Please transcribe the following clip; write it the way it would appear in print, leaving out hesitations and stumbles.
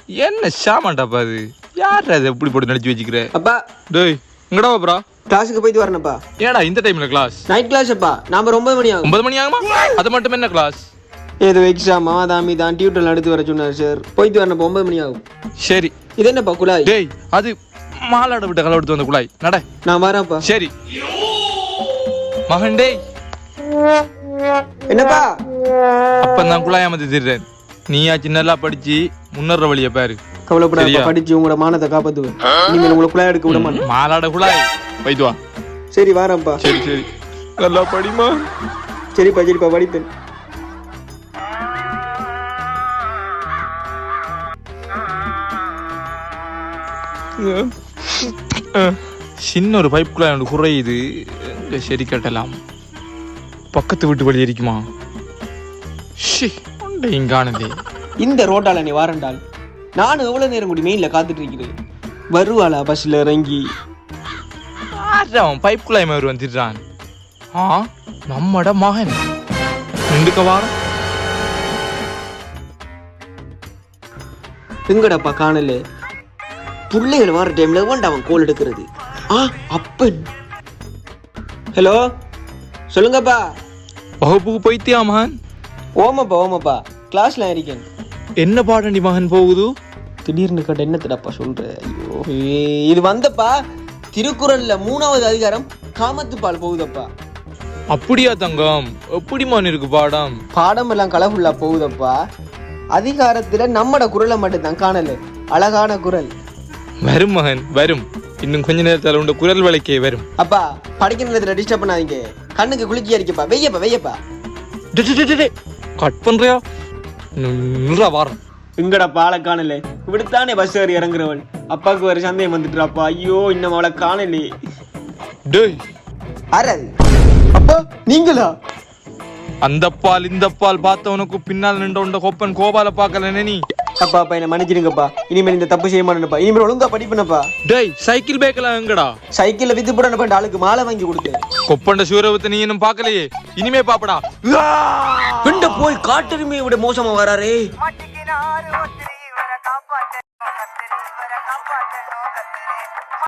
என்ன ஷாமாண்டாப்பா அது? யார் அதை எப்படி போட்டு நடிச்சு வச்சுக்கிற? அப்பா டேய் இங்கடா வாப்ரா. கிளாஸுக்கு போயிட்டு வரணும்ப்பா. ஏடா இந்த டைம்ல கிளாஸ்? நைட் கிளாஸ் அப்பா. நாம 9 மணி ஆகும். 9 மணி ஆகுமா? அது மட்டும் என்ன கிளாஸ்? ஏதோ எக்ஸாமா தாமி தான் டியூட்டர் எடுத்து வர சொன்னார் சார். போயிட்டு வரணும் 9 மணி ஆகும். சரி. இது என்னப்பா குழாய்? டேய் அது மாலாட விட்ட கலை எடுத்து வந்த குழாய். நட. நான் வரேன்ப்பா. சரி மகன். டேய் என்னப்பா? அப்ப நான் குழாய் அமைத்து தர்றேன். நீயா சின்னலா படிச்சு முன்னேற வழிய பாரு. கவலைப்படாத, படிச்சு உங்களோட மானத்தை காப்பாத்துவேன். நீங்க உங்களை குழாய் எடுக்க விட மாட்டேன். மாலாட குழாய் போயிட்டு வா. சரி வரேன்ப்பா. சரி சரி நல்லா படிமா. சரிப்பா சரிப்பா படிப்பேன். சின்ன ஒரு பைப் குழாய் ஒன்று குறையுது. சரி கட்டலாம். பக்கத்து வீட்டு வழி இருக்குமா? இங்கானதே இந்த ரோட்டால நீ வாரண்டால் நானும் எவ்வளவு நேரம் கூடி மெயின்ல காத்துட்டு இருக்கிறேன். வருவாளா பஸ்ல இறங்கி? பைப் குழாய் மாதிரி வந்துடுறான். நம்மட மகன் ரெண்டுக்க வாரம். எங்கடப்பா காணல? பிள்ளைகள் வர டைம்ல வேண்டாம் அவன் கோல் எடுக்கிறது. அப்பன். ஹலோ சொல்லுங்கப்பா. வகுப்புக்கு போய்த்தியா மகன்? ஓமாப்பா ஓமாப்பா கிளாஸ்ல இருக்கேன். என்ன பாடண்டி மகன் போகுது? திடீர்னு கேட்ட என்னத்தடப்பா சொல்ற? ஐயோ இது வந்தப்பா திருக்குறள்ல 3வது அதிகாரம் காமத்துப்பால் போகுதப்பா. அப்படியா தங்கம்? எப்படி மகன் இருக்கு பாடம்? பாடம் எல்லாம் கலகுள்ளா போகுதப்பா. அதிகாரத்துல நம்மட குரலை மட்டும் தான் காணல. அழகான குரல் வரும் மகன் வரும். இன்னும் கொஞ்ச நேரத்தில் உண்ட குரல் வழக்கே வரும். அப்பா படிக்கிற நேரத்துல டிஸ்டர்ப் பண்ணாதீங்க. கண்ணுக்கு குளிக்கியா இருக்கப்பா. வெய்யப்பா வெய்யப்பா. கட் பண்றியா? வாரம் எங்கடா பாலை காணல? இப்படித்தானே பஸ் ஏறி இறங்குறவள். அப்பாவுக்கு வேற சந்தேகம் வந்துட்டுறாப்பா. ஐயோ இன்னும் அவளை காணலே. டேய் அறது அப்பா நீங்களா? அந்த பால் இந்த பால் பார்த்தவனுக்கு பின்னால் நின்ற உண்ட கொப்பன் கோபால பாக்கல நீ. அப்பா அப்பா என்ன மன்னிச்சிடுங்கப்பா. இனிமேல் இந்த தப்பு செய்ய மாட்டேன்ப்பா. இனிமேல் ஒழுங்கா படிப்பேனப்பா. டேய் சைக்கிள் பேக்கெல்லாம் எங்கடா? சைக்கிள்ல வித்து போட ஆளுக்கு மாலை வாங்கி கொடுத்தேன். கொப்பண்ட சூரவத்தை நீ இன்னும் பாக்கலையே. இனிமே பாப்படா. போய் காட்டெருமையை விட மோசமா வராரே.